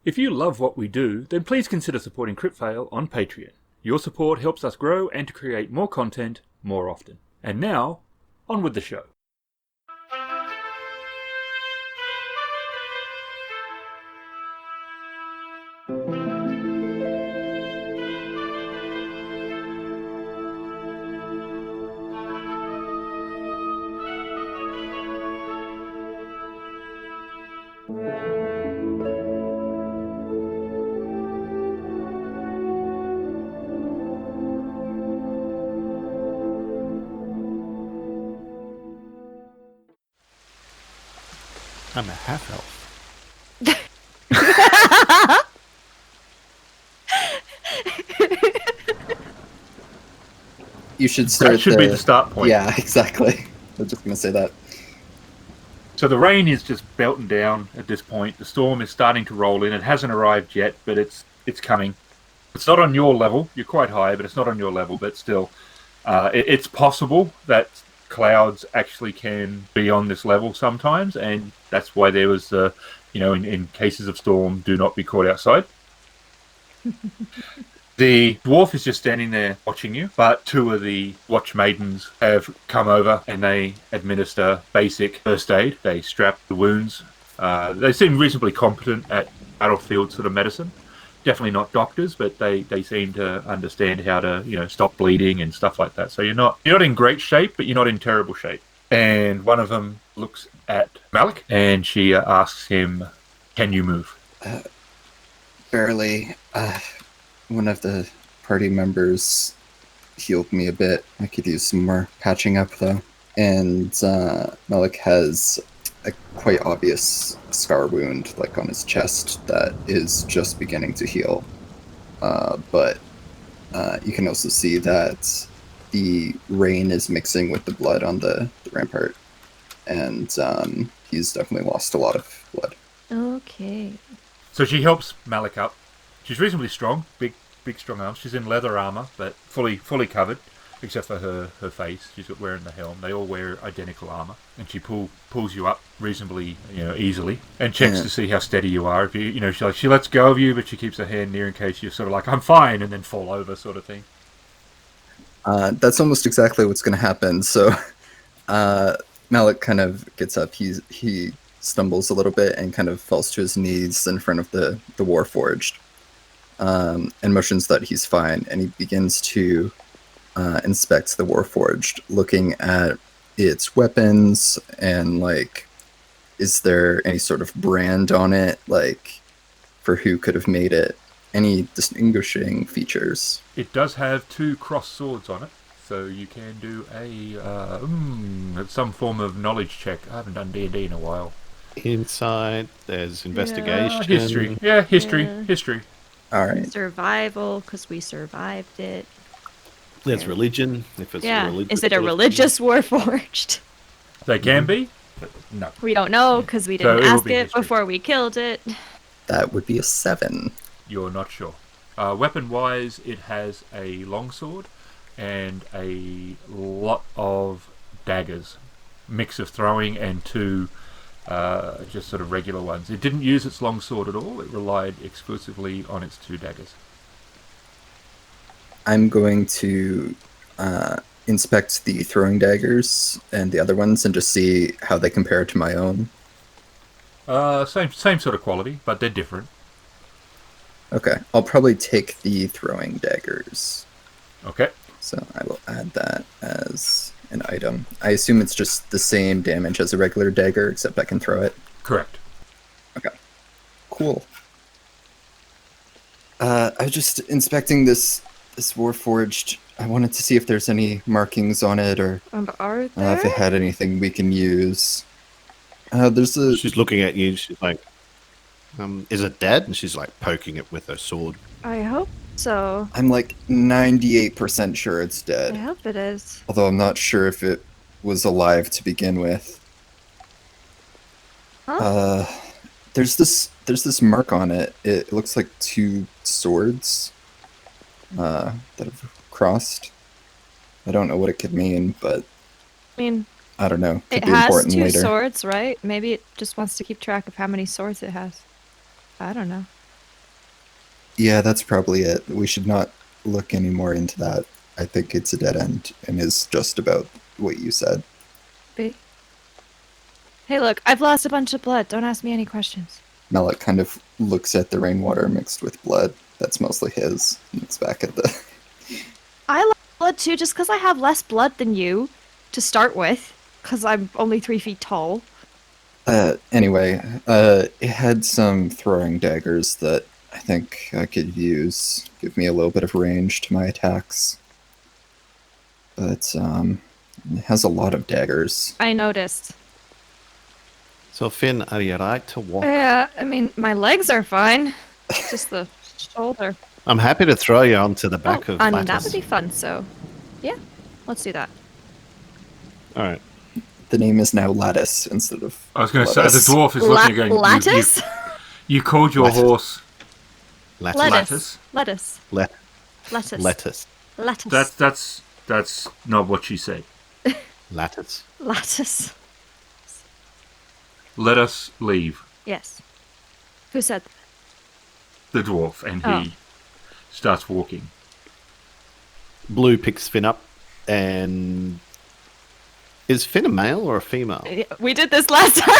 If you love what we do, then please consider supporting Kritfayle on Patreon. Your support helps us grow and to create more content more often. And now, on with the show. I'm a half-elf. You should start. That should be the start point. Yeah, exactly. I was just going to say that. So the rain is just belting down at this point. The storm is starting to roll in. It hasn't arrived yet, but it's coming. It's not on your level. You're quite high, but it's not on your level. But still, it's possible that clouds actually can be on this level sometimes, and that's why there was, in cases of storm, do not be caught outside. The dwarf is just standing there watching you, but two of the watch maidens have come over and they administer basic first aid. They strap the wounds. They seem reasonably competent at battlefield sort of medicine. Definitely not doctors, but they seem to understand how to, stop bleeding and stuff like that. So you're not in great shape, but you're not in terrible shape. And one of them looks at Malik and she asks him, "Can you move?" Barely. One of the party members healed me a bit. I could use some more patching up, though. And Malik has a quite obvious scar wound, like on his chest, that is just beginning to heal. But you can also see that the rain is mixing with the blood on the rampart. And he's definitely lost a lot of blood. Okay. So she helps Malik up. She's reasonably strong, big strong arms. She's in leather armor, but fully covered, except for her face. She's wearing the helm. They all wear identical armor, and she pulls you up reasonably, easily, and checks to see how steady you are. If you, she lets go of you, but she keeps her hand near in case you're sort of like, "I'm fine," and then fall over, sort of thing. That's almost exactly what's going to happen. So Malik kind of gets up. He stumbles a little bit and kind of falls to his knees in front of the warforged. And motions that he's fine, and he begins to inspect the warforged, looking at its weapons and is there any sort of brand on it, for who could have made it? Any distinguishing features? It does have 2 cross swords on it, so you can do some form of knowledge check. I haven't done D&D in a while. Insight. There's investigation. History. Yeah, history. All right. Survival, because we survived it. There's religion. If it's Is it a religious warforged? They can be, but no. We don't know because we didn't ask it before we killed it. That would be a 7. You're not sure. Weapon-wise, it has a longsword and a lot of daggers. Mix of throwing and 2 just sort of regular ones. It didn't use its longsword at all. It relied exclusively on its 2 daggers. I'm going to inspect the throwing daggers and the other ones and just see how they compare to my own. Same sort of quality, but they're different. Okay, I'll probably take the throwing daggers. Okay. So I will add that as an item. I assume it's just the same damage as a regular dagger, except I can throw it. Correct. Okay. Cool. I was just inspecting this warforged. I wanted to see if there's any markings on it, or Are there? if it had anything we can use. She's looking at you. She's like, "Is it dead?" And she's poking it with her sword. I hope so. I'm 98% sure it's I dead. hope it is. Although I'm not sure if it was alive to begin with. Huh? There's this mark on it. It looks like 2 swords that have crossed. I don't know what it could mean, but I mean, I don't know. Could it be has important 2 later. swords, right? Maybe it just wants to keep track of how many swords it has. I don't know. Yeah, that's probably it. We should not look any more into that. I think it's a dead end and is just about what you said. Be. Hey, look, I've lost a bunch of blood. Don't ask me any questions. Malik kind of looks at the rainwater mixed with blood. That's mostly his. And looks back at the. I lost blood too, just because I have less blood than you to start with, because I'm only 3 feet tall. Anyway, it had some throwing daggers that I think I could use. Give me a little bit of range to my attacks. But, it has a lot of daggers. I noticed. So, Finn, are you right to walk? Yeah, I mean, my legs are fine. Just the shoulder. I'm happy to throw you onto the back of that Lattice. would be fun, so... Yeah, let's do that. All right. The name is now Lattice instead of. I was going to say, Lettuce. the dwarf is looking again. Lattice? You called your Lattice. horse Lattice. Lettuce. Lettuce. Lettuce. Lettuce. Lettuce. That's not what she said. Lattice. Lattice. Let us leave Yes. Who said that? the dwarf, and he starts walking. Blue picks Finn up, and is Finn a male or a female? We did this last time.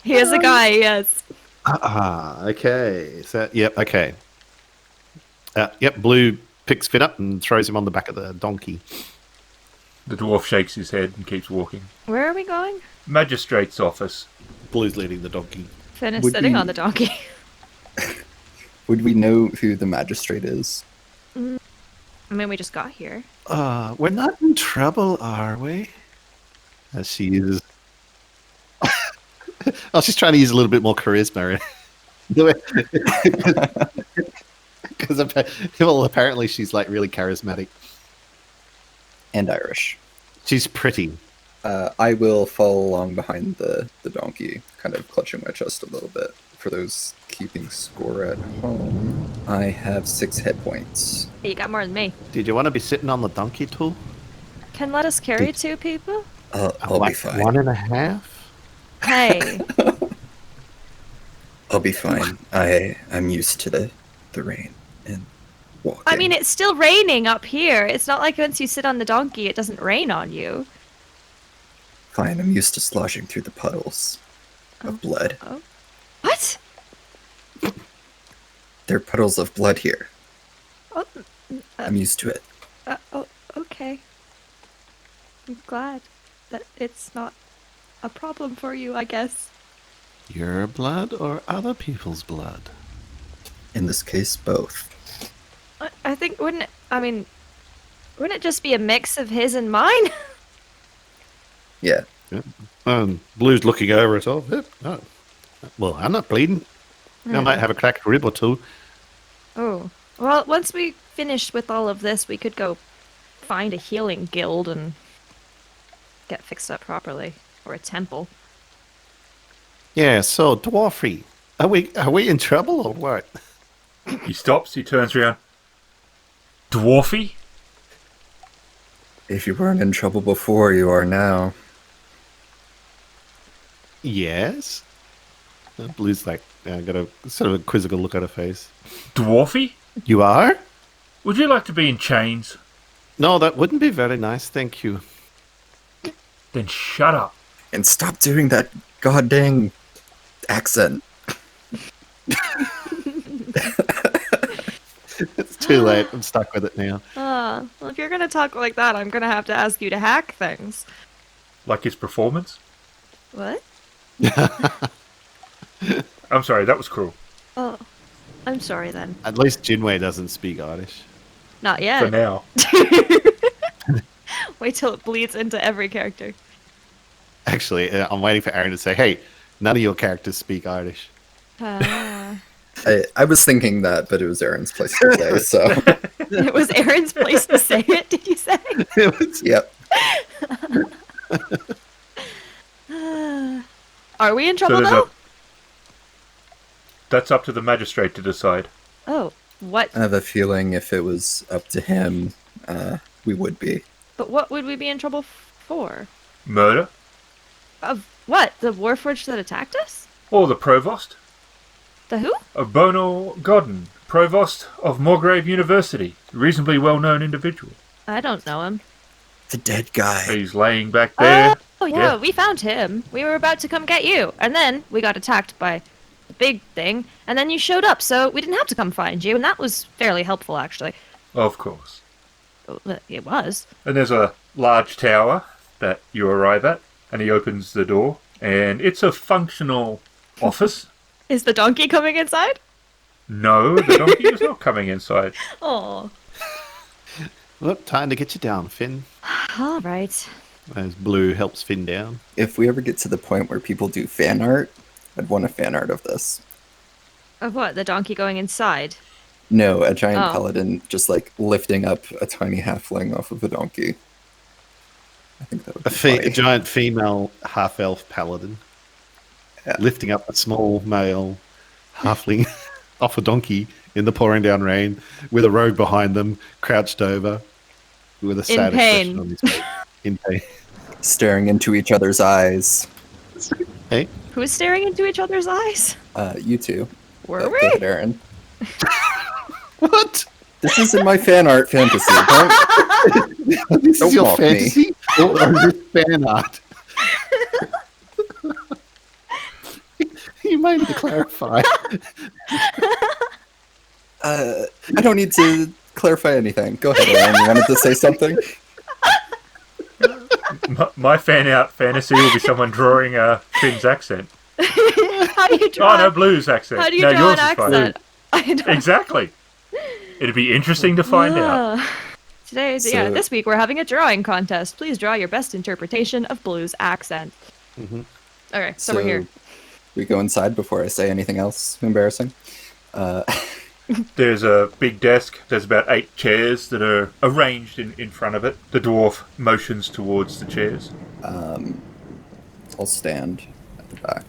He is a guy, yes. Okay. So, yep. Okay. Yep. Blue picks Finn up and throws him on the back of the donkey. The dwarf shakes his head and keeps walking. Where are we going? Magistrate's office. Blue's leading the donkey. Finn is Would sitting we- on the donkey. Would we know who the magistrate is? I mean, we just got here. We're not in trouble, are we? As she uses. Oh, she's trying to use a little bit more charisma. Because apparently she's like really charismatic. And Irish. She's pretty. I will follow along behind the donkey, kind of clutching my chest a little bit. For those keeping score at home, I have 6 hit points. Hey, you got more than me. Did you want to be sitting on the donkey too? Can let us carry 2 people? I'll be fine. 1.5? Hey. I'll be fine. I'm used to the rain and walking. I mean, it's still raining up here. It's not like once you sit on the donkey, it doesn't rain on you. Fine, I'm used to sloshing through the puddles of blood. Oh. What? There are puddles of blood here. Oh, I'm used to it. okay. I'm glad that it's not a problem for you, I guess. Your blood or other people's blood? In this case, both. I think, wouldn't it just be a mix of his and mine? Yeah. Blue's looking over it all. Oh. Well, I'm not bleeding. I might have a cracked rib or two. Oh. Well, once we finished with all of this, we could go find a healing guild and get fixed up properly. Or a temple. Yeah, so Dwarfy, are we in trouble or what? He stops, he turns around. Dwarfy? If you weren't in trouble before, you are now. Yes. Blue's like, got a sort of a quizzical look at her face. Dwarfy? You are? Would you like to be in chains? No, that wouldn't be very nice, thank you. Then shut up. And stop doing that goddamn accent. It's too late. I'm stuck with it now. Well, if you're gonna talk like that, I'm gonna have to ask you to hack things. Like his performance? What? I'm sorry, that was cruel. Oh, I'm sorry then. At least Jinwei doesn't speak Irish. Not For yet. now. Wait till it bleeds into every character. Actually, I'm waiting for Aaron to say, hey, none of your characters speak Irish. I was thinking that, but it was Aaron's place to say, so. It was Aaron's place to say it, did you say? Yep. Are we in So trouble there's though? that's up to the magistrate to decide. Oh, what? I have a feeling if it was up to him, we would be. But what would we be in trouble for? Murder? Of what? The warforged that attacked us? Or the provost? The who? Bono Godden, Provost of Morgrave University. Reasonably well-known individual. I don't know him. The dead guy. He's laying back there. Oh, yeah, we found him. We were about to come get you. And then we got attacked by the big thing. And then you showed up, so we didn't have to come find you. And that was fairly helpful, actually. Of course. It was. And there's a large tower that you arrive at, and he opens the door, and it's a functional office. Is the donkey coming inside? No, the donkey is not coming inside. Oh. Look, time to get you down, Finn. All right. As Blue helps Finn down. If we ever get to the point where people do fan art, I'd want a fan art of this. Of what? The donkey going inside? No, a giant Oh. paladin just like lifting up a tiny halfling off of a donkey. I think that would be A funny. giant female half-elf paladin Yeah. lifting up a small male halfling off a donkey in the pouring down rain with a rogue behind them, crouched over with a sad pain. expression on his face. In pain. Staring into each other's eyes. Hey, Who's staring into each other's eyes? You two. Were Go we? ahead, Aaron. what? This is in my fan art fantasy. Don't, This Don't is your mock me. fantasy or is this fan art? You might need to clarify. I don't need to clarify anything. Go ahead, Aaron. You wanted to say something? My fan-out fantasy will be someone drawing Finn's accent. How do you draw? Oh, no, Blue's accent. How do you no, draw yours an is fine. accent? I don't. Exactly. It'd be interesting to find out. So- This week we're having a drawing contest. Please draw your best interpretation of Blue's accent. Mhm. Okay, so we're here. We go inside before I say anything else embarrassing. There's a big desk. There's about 8 chairs that are arranged in front of it. The dwarf motions towards the chairs. I'll stand at the back.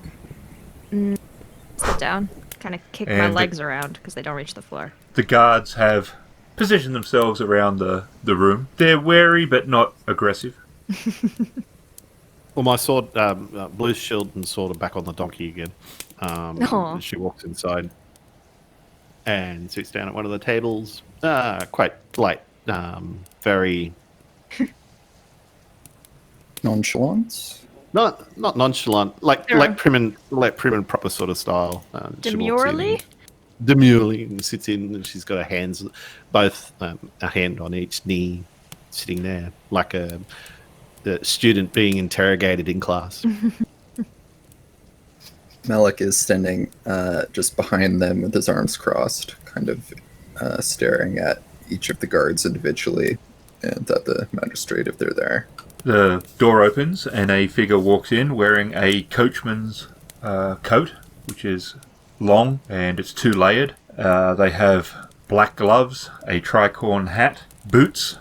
Sit down. Kind of kick my And legs around because they don't reach the floor. The guards have positioned themselves around the room. They're wary but not aggressive. Well, my sword, Blue's shield and sword are back on the donkey again. Aw. She walks inside and sits down at one of the tables. Quite light, very Nonchalance? not nonchalant, like Sure. prim and proper sort of style. She walks in. Demurely? Demurely, and sits in, and she's got her hands, both a hand on each knee, sitting there like a student being interrogated in class. Malik is standing just behind them with his arms crossed, kind of staring at each of the guards individually and at the magistrate if they're there. The door opens and a figure walks in wearing a coachman's coat, which is long and it's 2-layered. They have black gloves, a tricorn hat, boots,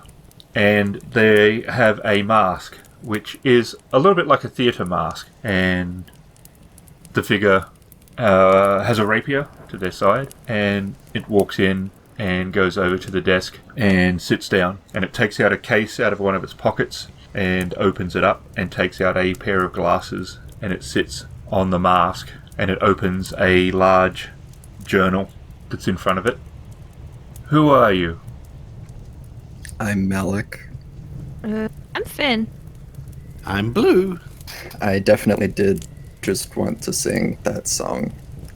and they have a mask, which is a little bit like a theatre mask. And the figure has a rapier to their side, and it walks in and goes over to the desk and sits down. And it takes out a case out of one of its pockets and opens it up and takes out a pair of glasses, and it sits on the mask, and it opens a large journal that's in front of it. Who are you? I'm Malik. I'm Finn. I'm Blue. I definitely did just want to sing that song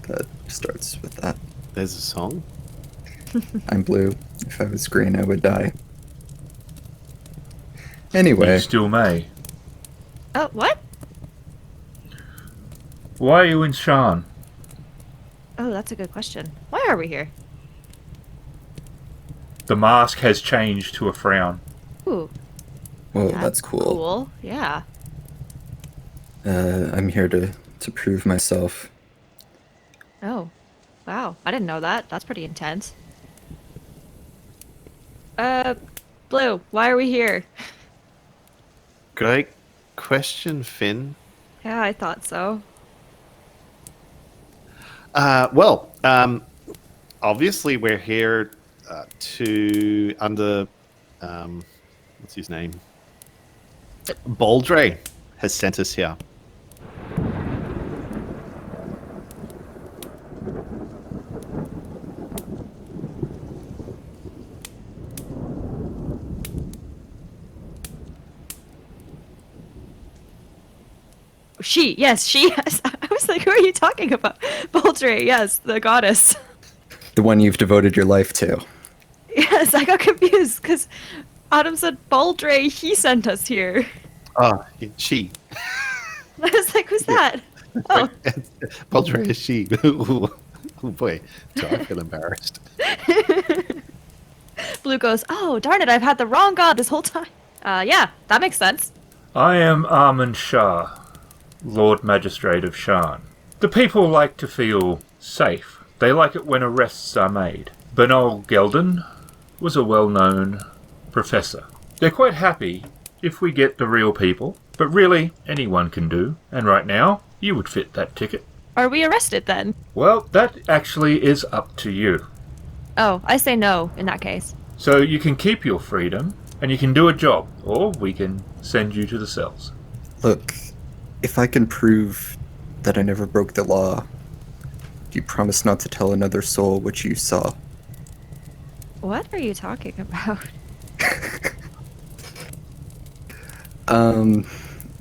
that starts with that. There's a song. I'm blue. If I was green, I would die. Anyway, You still may. Oh, what? Why are you in Shan? Oh, that's a good question. Why are we here? The mask has changed to a frown. Ooh, whoa, that's cool. Cool, yeah. I'm here to prove myself. Oh, wow. I didn't know that. That's pretty intense. Blue, why are we here? Great question, Finn. Yeah, I thought so. Well, obviously we're here to under what's his name? Baldre has sent us here. she. Yes, she. Yes. I was like, who are you talking about? Baldre, yes, the goddess. The one you've devoted your life to. Yes, I got confused because Autumn said Baldre, he sent us here. Oh, she. I was like, who's that? Oh. Baldre is she. Oh boy, so I feel embarrassed. Blue goes, oh, darn it, I've had the wrong god this whole time. Yeah, that makes sense. I am Armand Shah, Lord Magistrate of Shan. The people like to feel safe. They like it when arrests are made. Bernal Gelden was a well-known professor. They're quite happy if we get the real people, but really, anyone can do, and right now, you would fit that ticket. Are we arrested then? Well, that actually is up to you. Oh, I say no in that case. So you can keep your freedom, and you can do a job, or we can send you to the cells. Look, if I can prove that I never broke the law, do you promise not to tell another soul what you saw? What are you talking about?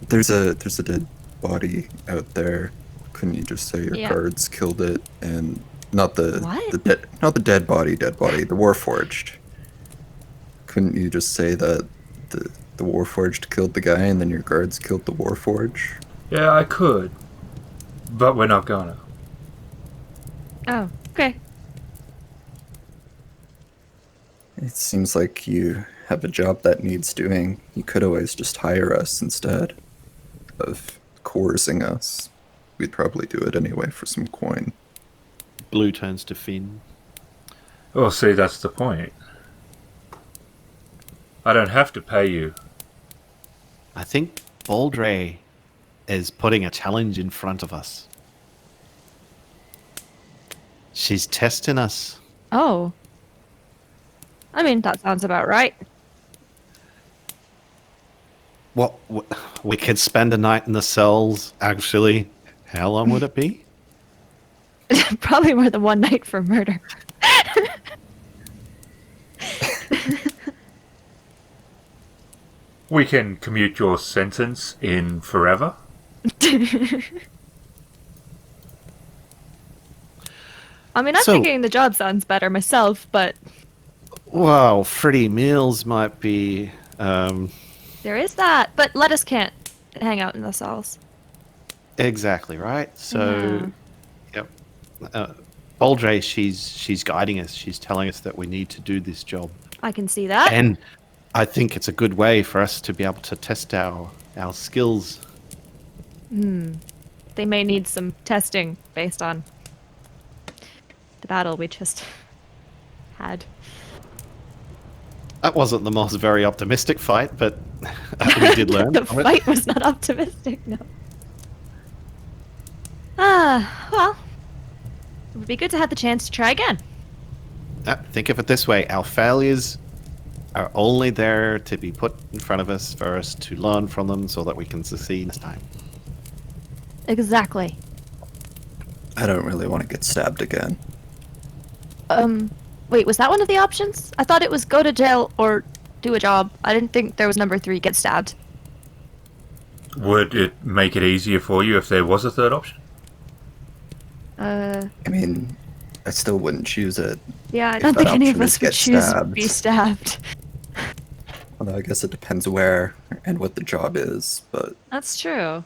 There's a dead body out there. Couldn't you just say your guards killed it and not the dead body, the warforged? Couldn't you just say that the warforged killed the guy and then your guards killed the warforged? Yeah, I could, but we're not gonna. Oh, okay. It seems like you have a job that needs doing. You could always just hire us instead of coercing us. We'd probably do it anyway for some coin. Blue turns to Finn. Well, see, that's the point. I don't have to pay you. I think Baldre is putting a challenge in front of us. She's testing us. Oh. I mean, that sounds about right. What we could spend a night in the cells, actually. How long would it be? Probably more than one night for murder. We can commute your sentence in forever. I mean, I'm thinking the job sounds better myself, but... Well, free meals might be... There is that, but lettuce can't hang out in the cells. Exactly, right? So, yep. Baldre, she's guiding us. She's telling us that we need to do this job. I can see that. And I think it's a good way for us to be able to test our skills. They may need some testing based on the battle we just had. That wasn't the most very optimistic fight, but we did learn The from it. fight was not optimistic, no. Well, it would be good to have the chance to try again. Think of it this way. Our failures are only there to be put in front of us for us to learn from them so that we can succeed this time. Exactly. I don't really want to get stabbed again. Wait, was that one of the options? I thought it was go to jail or do a job. I didn't think there was number 3, get stabbed. Would it make it easier for you if there was a third option? I mean, I still wouldn't choose it. Yeah, I don't think any of us would get choose to stabbed. be stabbed. Although I guess it depends where and what the job is, but... That's true.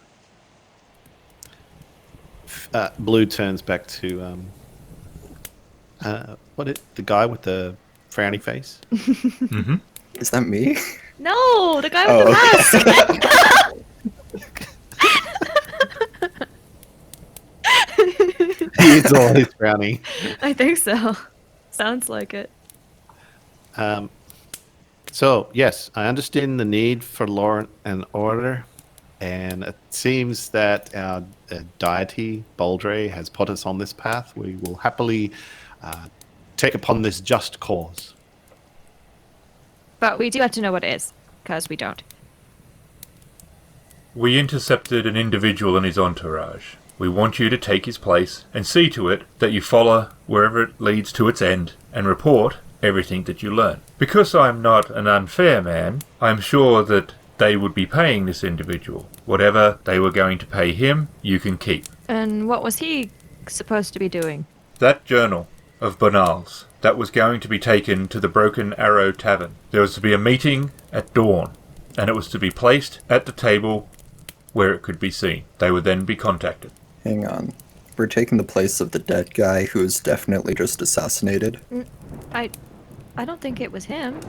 Blue turns back to the guy with the frowny face. Mm-hmm. Is that me? No, the guy with the mask! He's always frowny. I think so. Sounds like it. So, yes, I understand the need for law and order, and it seems that our deity, Baldre, has put us on this path. We will happily take upon this just cause. But we do have to know what it is, because we don't. We intercepted an individual and his entourage. We want you to take his place and see to it that you follow wherever it leads to its end and report everything that you learn. Because I'm not an unfair man, I'm sure that they would be paying this individual. Whatever they were going to pay him, you can keep. And what was he supposed to be doing? That journal of Bonal's, that was going to be taken to the Broken Arrow Tavern. There was to be a meeting at dawn, and it was to be placed at the table where it could be seen. They would then be contacted. Hang on. We're taking the place of the dead guy who was definitely just assassinated. I don't think it was him.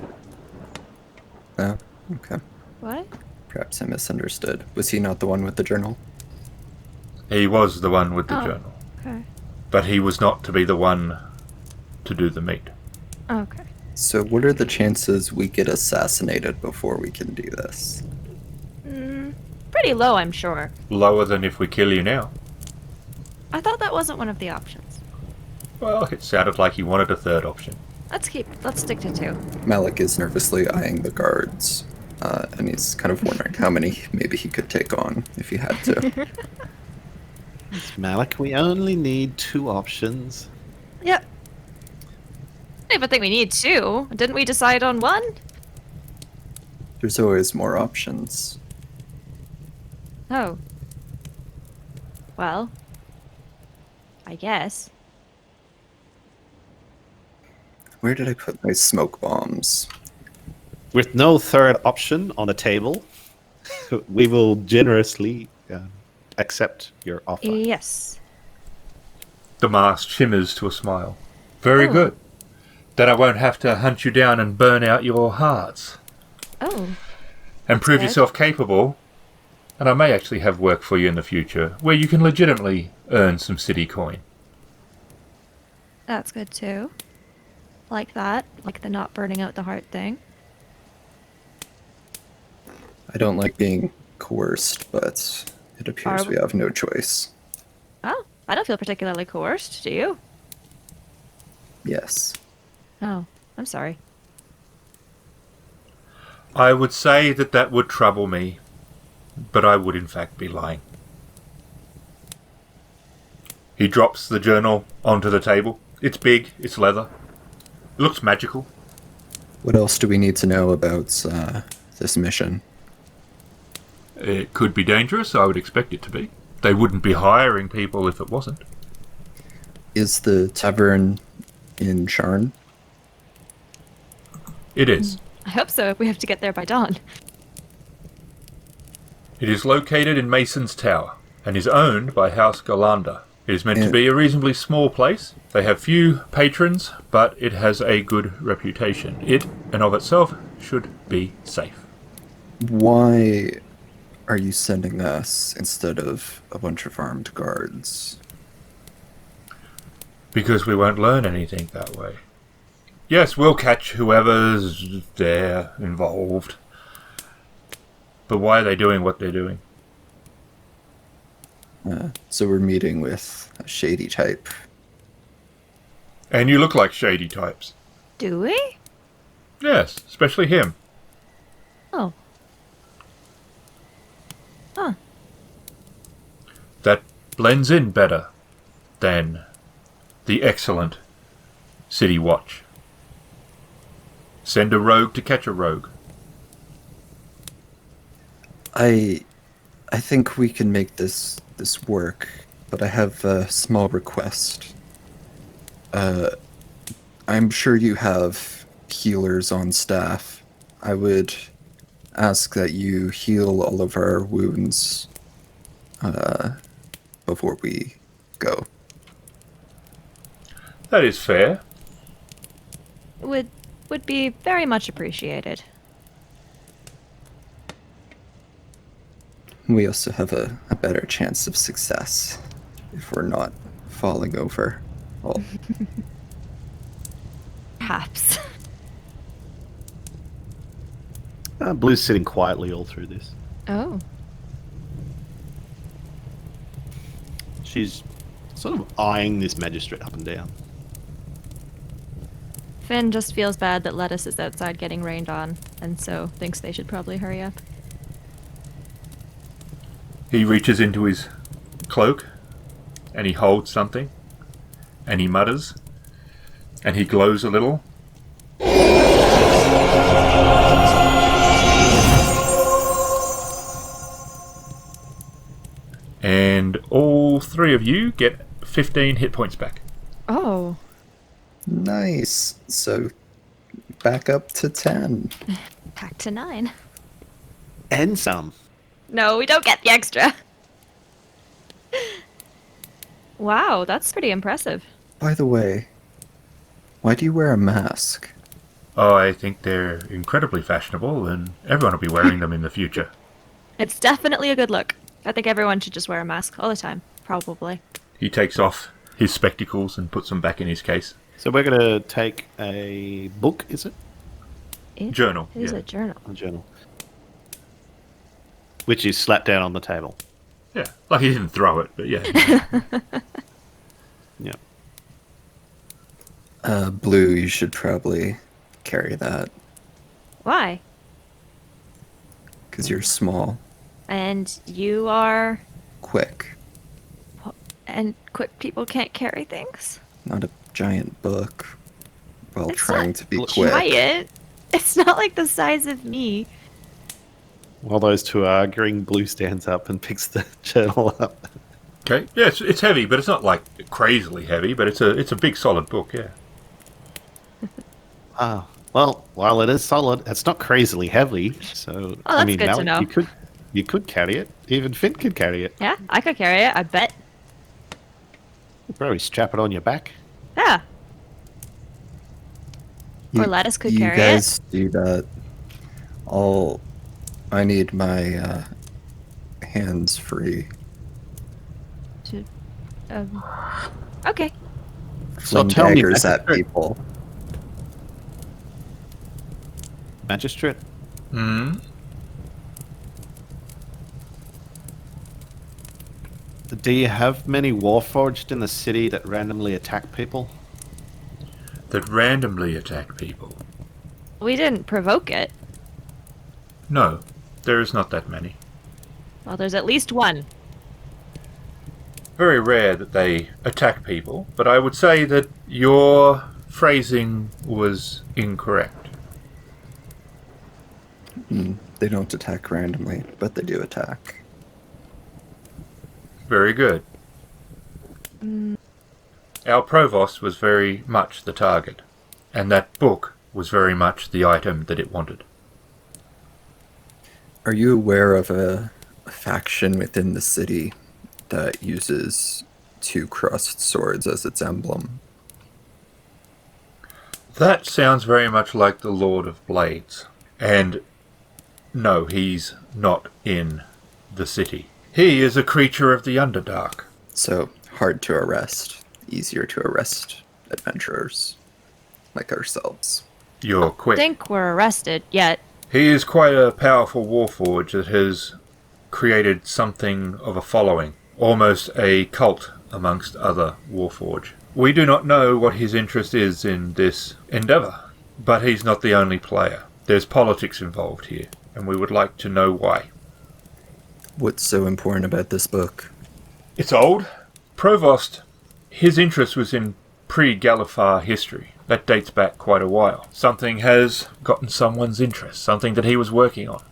Oh, okay. What? Perhaps I misunderstood. Was he not the one with the journal? He was the one with the Oh. journal, Okay. but he was not to be the one to do the meat. Okay. So what are the chances we get assassinated before we can do this? Pretty low, I'm sure. Lower than if we kill you now. I thought that wasn't one of the options. Well, it sounded like he wanted a third option. Let's stick to 2. Malik is nervously eyeing the guards, and he's kind of wondering how many maybe he could take on if he had to. Malik, we only need 2 options. Yep. I don't even think we need 2. Didn't we decide on 1? There's always more options. Oh. Well. I guess. Where did I put my smoke bombs? With no third option on the table, we will generously accept your offer. Yes. The mask shimmers to a smile. Very Oh. good. Then I won't have to hunt you down and burn out your hearts. Oh. And prove good. yourself capable. And I may actually have work for you in the future, where you can legitimately earn some city coin. That's good too. Like that. Like the not burning out the heart thing. I don't like being coerced, but it appears Are- we have no choice. Oh. I don't feel particularly coerced, do you? Yes. Oh. I'm sorry. I would say that that would trouble me, but I would in fact be lying. He drops the journal onto the table. It's big, it's leather. It looks magical. What else do we need to know about this mission? It could be dangerous, I would expect it to be. They wouldn't be hiring people if it wasn't. Is the tavern in Sharn? It is. I hope so if we have to get there by dawn. It is located in Mason's Tower, and is owned by House Galanda. It is meant to Yeah. be a reasonably small place. They have few patrons, but it has a good reputation. It, and of itself, should be safe. Why are you sending us instead of a bunch of armed guards? Because we won't learn anything that way. Yes, we'll catch whoever's there involved. But why are they doing what they're doing? So we're meeting with a shady type. And you look like shady types. Do we? Yes, especially him. Oh. Huh. That blends in better than the excellent City Watch. Send a rogue to catch a rogue. I think we can make this work, but I have a small request. I'm sure you have healers on staff. I would ask that you heal all of our wounds before we go. That is fair. Would be very much appreciated. We also have a better chance of success if we're not falling over. Well, Perhaps. Blue's sitting quietly all through this. Oh. She's sort of eyeing this magistrate up and down. Finn just feels bad that Lettuce is outside getting rained on, and so thinks they should probably hurry up. He reaches into his cloak, and he holds something, and he mutters, and he glows a little. all 3 of you get 15 hit points back. Oh. Nice. So back up to 10. Back to 9. And some. No, we don't get the extra. Wow, that's pretty impressive. By the way, why do you wear a mask? Oh, I think they're incredibly fashionable, and everyone will be wearing them in the future. It's definitely a good look. I think everyone should just wear a mask all the time, probably. He takes off his spectacles and puts them back in his case. So we're going to take a book, is it? Journal. It is Yeah. a journal. A journal. Which is slapped down on the table. Yeah, like he didn't throw it, but yeah. Yeah. Blue, you should probably carry that Why? because you're small, And you are... quick, And quick people can't carry things? not a giant book while It's trying not to be quick. Giant. It's not like the size of me. While those two are arguing, Blue stands up and picks the journal up. Okay, yeah, it's heavy, but it's not like crazily heavy, but it's a big solid book, yeah. Ah, well, while it is solid, it's not crazily heavy. So Oh, that's good to Malik, know. you could carry it. Even Finn could carry it. Yeah, I could carry it, I bet. You'd probably strap it on your back. Yeah. You- Or Lettuce could you carry guys do that. I need my hands free. it. Okay. So Fling tell me, daggers at Magistrate. people. Magistrate, Hmm. do you have many warforged in the city that randomly attack people? That randomly attack people. We didn't provoke it. No, there is not that many. Well, there's at least one. Very rare that they attack people, but I would say that your phrasing was incorrect. They don't attack randomly, but they do attack. Very good. Our provost was very much the target, and that book was very much the item that it wanted. Are you aware of a faction within the city that uses 2 crossed swords as its emblem? That sounds very much like the Lord of Blades. And no, he's not in the city. He is a creature of the Underdark. So hard to arrest, easier to arrest adventurers like ourselves. You're quick. Think we're arrested yet. He is quite a powerful warforged that has created something of a following, almost a cult amongst other warforged. We do not know what his interest is in this endeavour, but he's not the only player. There's politics involved here, and we would like to know why. What's so important about this book? It's old. Provost, his interest was in pre-Galifar history. That dates back quite a while. Something has gotten someone's interest, something that he was working on.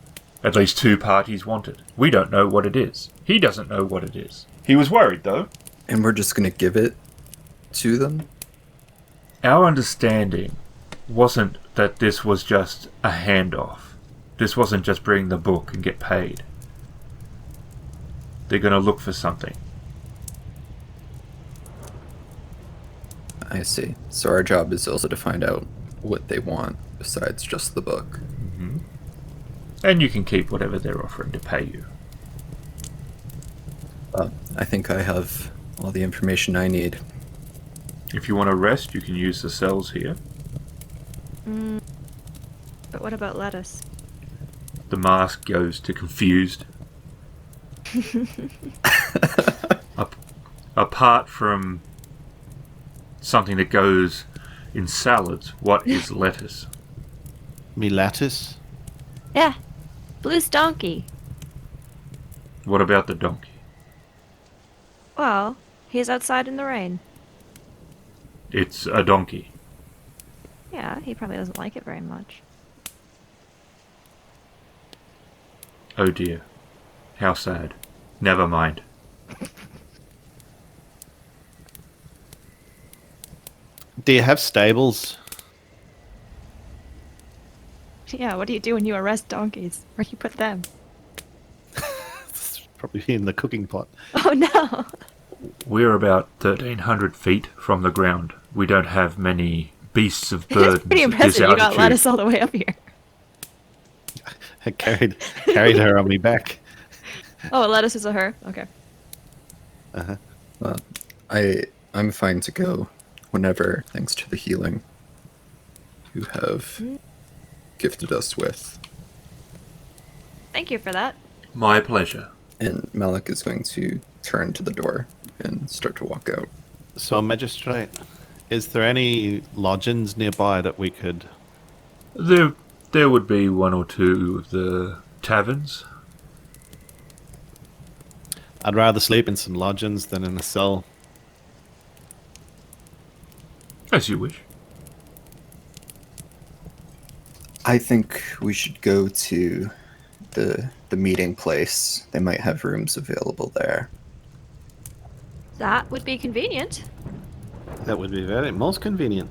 At least 2 parties wanted. We don't know what it is. He doesn't know what it is. He was worried, though. And we're just going to give it to them? Our understanding wasn't that this was just a handoff. This wasn't just bring the book and get paid. They're going to look for something. I see. So our job is also to find out what they want besides just the book. And you can keep whatever they're offering to pay you. I think I have all the information I need. If you want to rest, you can use the cells here. But what about Lettuce? The mask goes to confused. Apart from something that goes in salads, what is lettuce? Me lattice? Yeah. Blue's donkey. What about the donkey? Well, he's outside in the rain. It's a donkey. Yeah, he probably doesn't like it very much. Oh dear. How sad. Never mind. Do you have stables? Yeah, what do you do when you arrest donkeys? Where do you put them? Probably in the cooking pot. Oh no! We're about 1,300 feet from the ground. We don't have many beasts of burden. It's pretty at this impressive you got altitude. lettuce all the way up here. I carried her on me back. Oh, lettuce is a her? Okay. Well, I'm fine to go whenever, thanks to the healing you have gifted us with. Thank you for that. My pleasure. And Malik is going to turn to the door and start to walk out. So, Magistrate, is there any lodgings nearby that we could... There would be one or two of the taverns. I'd rather sleep in some lodgings than in a cell. As you wish. I think we should go to the meeting place. They might have rooms available there. That would be convenient. That would be very most convenient.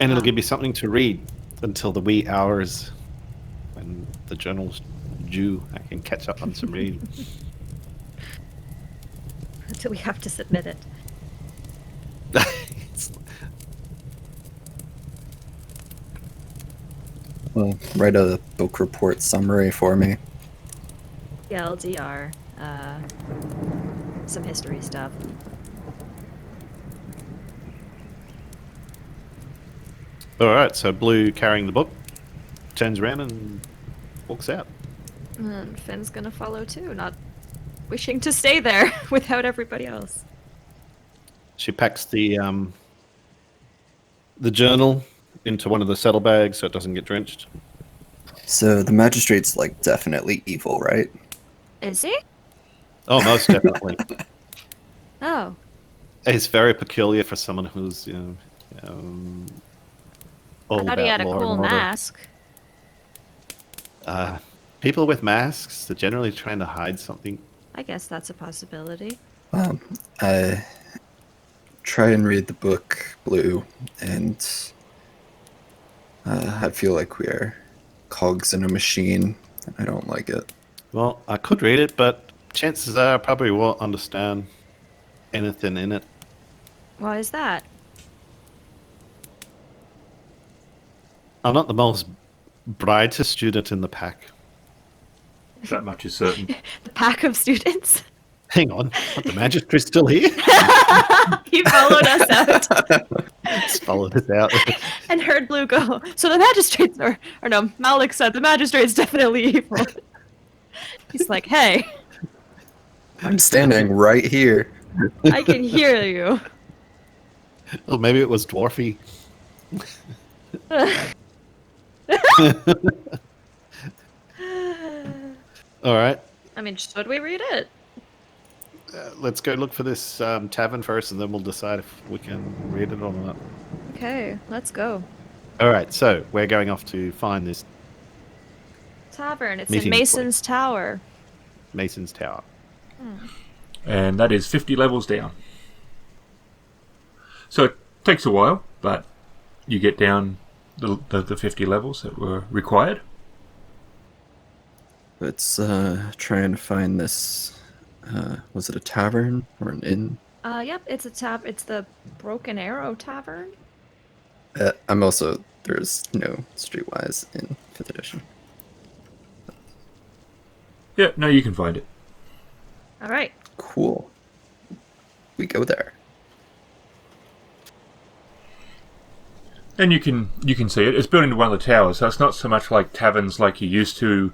And it'll give you something to read until the wee hours when the journal's due. I can catch up on some reading. Until we have to submit it. Well, write a book report summary for me. LDR. Some history stuff. Alright, so Blue carrying the book turns around and walks out. And Finn's gonna follow too, not wishing to stay there without everybody else. She packs the journal into one of the saddlebags so it doesn't get drenched. So the magistrate's like definitely evil, right? Is he? Oh, most definitely. Oh. It's very peculiar for someone who's, all I thought he about had a law and cool order. mask. People with masks are generally trying to hide something. I guess that's a possibility. I try and read the book, Blue, and I feel like we are cogs in a machine. I don't like it. Well, I could read it, but chances are I probably won't understand anything in it. Why is that? I'm not the most brightest student in the pack. That much is certain. The pack of students? Hang on, the magistrate's still here? He followed us out Just followed us out. and heard Blue go, so the magistrates or no, Malik said the magistrate's definitely evil. He's like, hey, I'm standing right here. I can hear you. Well, maybe it was Dwarfy. All right, I mean, should we read it? let's go look for this tavern first, and then we'll decide if we can read it or not. Okay, let's go. All right, so we're going off to find this Tavern, it's Meeting in place. Mason's Tower. Mason's Tower. And that is 50 levels down. So it takes a while, but you get down the 50 levels that were required. Let's try and find this. Was it a tavern or an inn? Yep, it's it's the Broken Arrow Tavern. I'm also, there's no Streetwise in 5th edition. Yeah, no, you can find it. All right. Cool. We go there. And you can see it. It's built into one of the towers, so it's not so much like taverns like you used to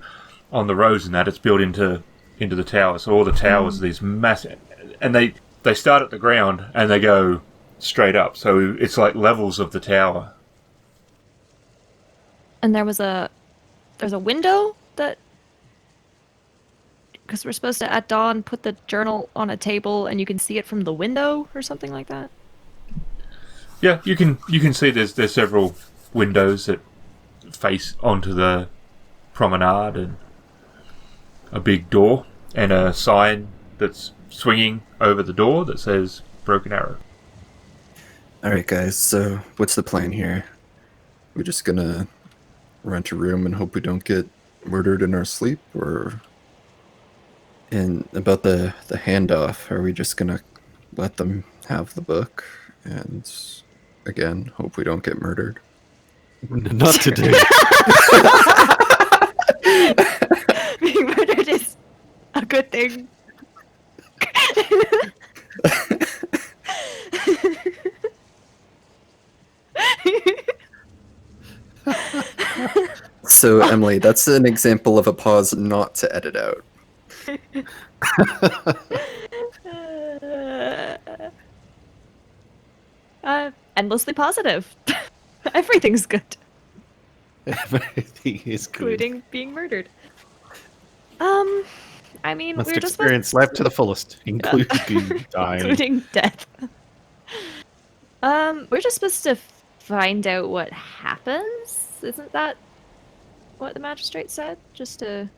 on the roads and that. It's built into the tower. So all the towers are these massive, and they start at the ground and they go straight up. So it's like levels of the tower. And there's a window that, because we're supposed to at dawn put the journal on a table and you can see it from the window or something like that. Yeah, you can see there's several windows that face onto the promenade and a big door and a sign that's swinging over the door that says broken arrow. All right, guys. So what's the plan here? We're just gonna rent a room and hope we don't get murdered in our sleep, or and about the handoff, are we just gonna let them have the book and again hope we don't get murdered? Not today. Being murdered is a good thing. So Emily, that's an example of a pause not to edit out. Endlessly positive. Everything's good, Everything is good. including being murdered. I mean, Must we're just experience life to the fullest, including dying. including death. We're just supposed to find out what happens. Isn't that what the magistrate said? Just to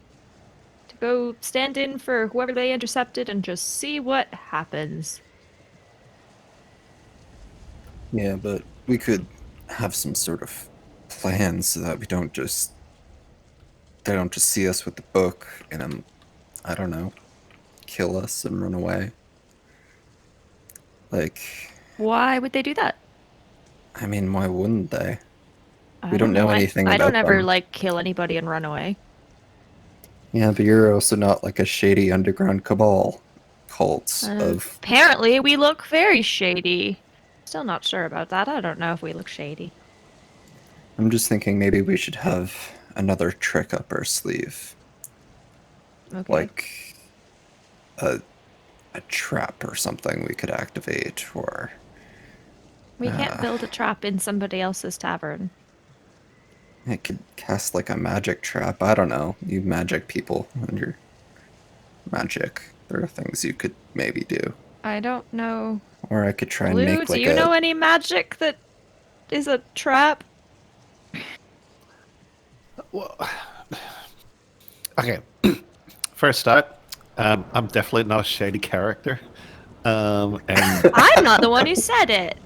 go stand in for whoever they intercepted and just see what happens. Yeah, but we could have some sort of plan so that they don't just see us with the book and then, I don't know, kill us and run away. Like, Why would they do that? I mean, why wouldn't they? I We don't know I- anything I don't about ever them. like kill anybody and run away. Yeah, but you're also not like a shady underground cabal cult of. Apparently, we look very shady. Still not sure about that. I don't know if we look shady. I'm just thinking maybe we should have another trick up our sleeve, Okay. like a trap or something we could activate, or We can't build a trap in somebody else's tavern. it could cast like a magic trap. I don't know. You magic people and your magic. There are things you could maybe do. I don't know. Or I could try and Blue, make do like you know any magic that is a trap? Well, okay. First start, I'm definitely not a shady character. And I'm not the one who said it.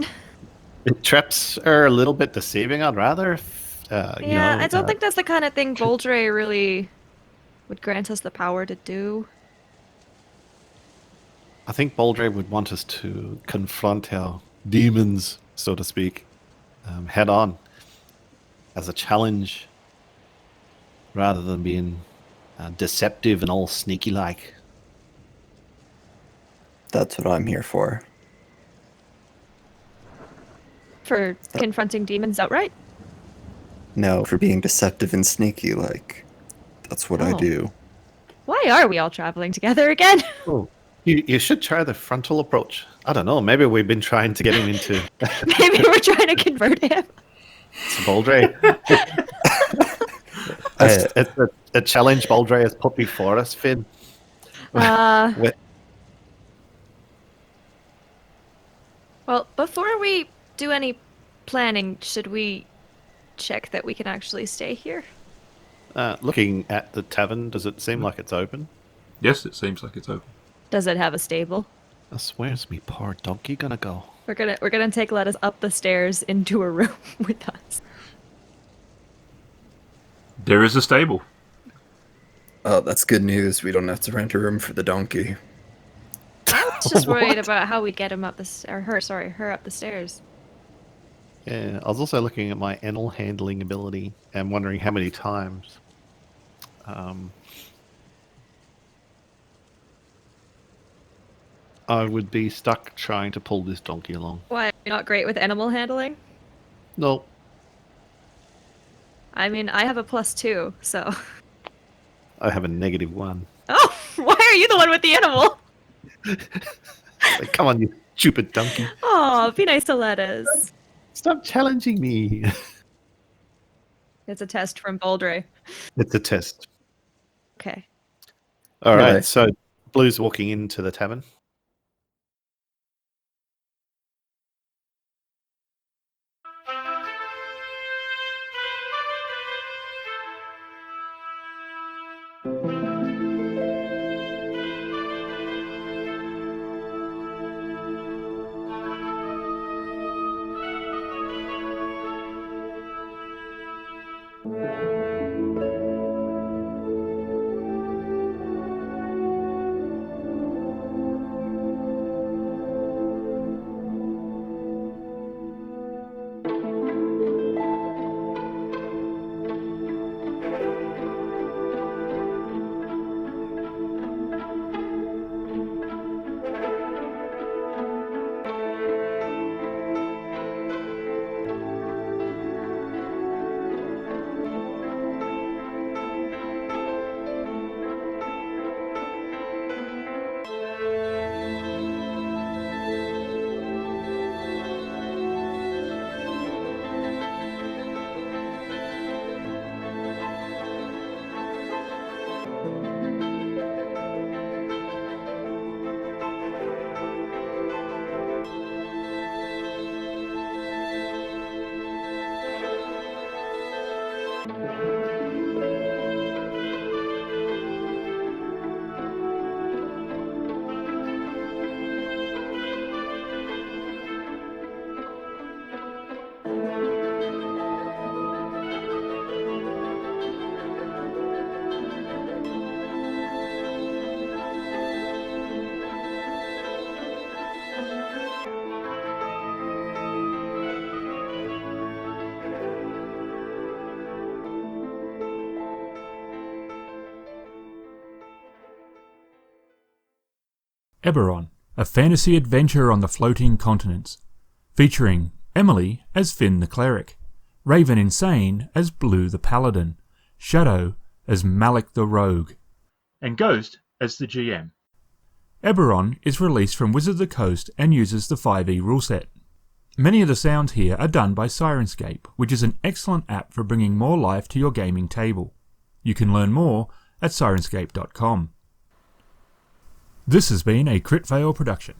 traps are a little bit deceiving. I'd rather, Yeah, I don't think that's the kind of thing Boldre really would grant us the power to do. I think Baldre would want us to confront our demons, so to speak, head on as a challenge, rather than being deceptive and all sneaky like. That's what I'm here for. For confronting demons outright. No, for being deceptive and sneaky, like that's what I Oh. do. Why are we all traveling together again? Oh, you should try the frontal approach. I don't know. Maybe we've been trying to get him into Maybe we're trying to convert him. Baldre. It's a challenge Baldre has put before us, Finn. With- Well, before we do any planning, should we check that we can actually stay here? looking at the tavern, does it seem like it's open? Yes, it seems like it's open. Does it have a stable? Where's me poor donkey gonna go? We're gonna take Lettuce up the stairs into a room with us. There is a stable. Oh, that's good news. We don't have to rent a room for the donkey. I was just worried about how we'd get him up her up the stairs. Yeah, I was also looking at my animal handling ability and wondering how many times. I would be stuck trying to pull this donkey along. Why, you're not great with animal handling? No, I mean, I have a +2, so. I have a -1. Oh, why are you the one with the animal? Like, come on, you stupid donkey. Oh, be nice to Lettuce. Stop challenging me. It's a test from Boldre. It's a test. Okay. All right, Right. so Blue's walking into the tavern. Eberron, a fantasy adventure on the floating continents, featuring Emily as Finn the Cleric, RavenInsane as Blue the Paladin, Shadow as Malik the Rogue, And Ghost as the GM. Eberron is released from Wizard of the Coast and uses the 5e rule set. Many of the sounds here are done by Syrinscape, which is an excellent app for bringing more life to your gaming table. You can learn more at Syrinscape.com. This has been a Kritfayle production.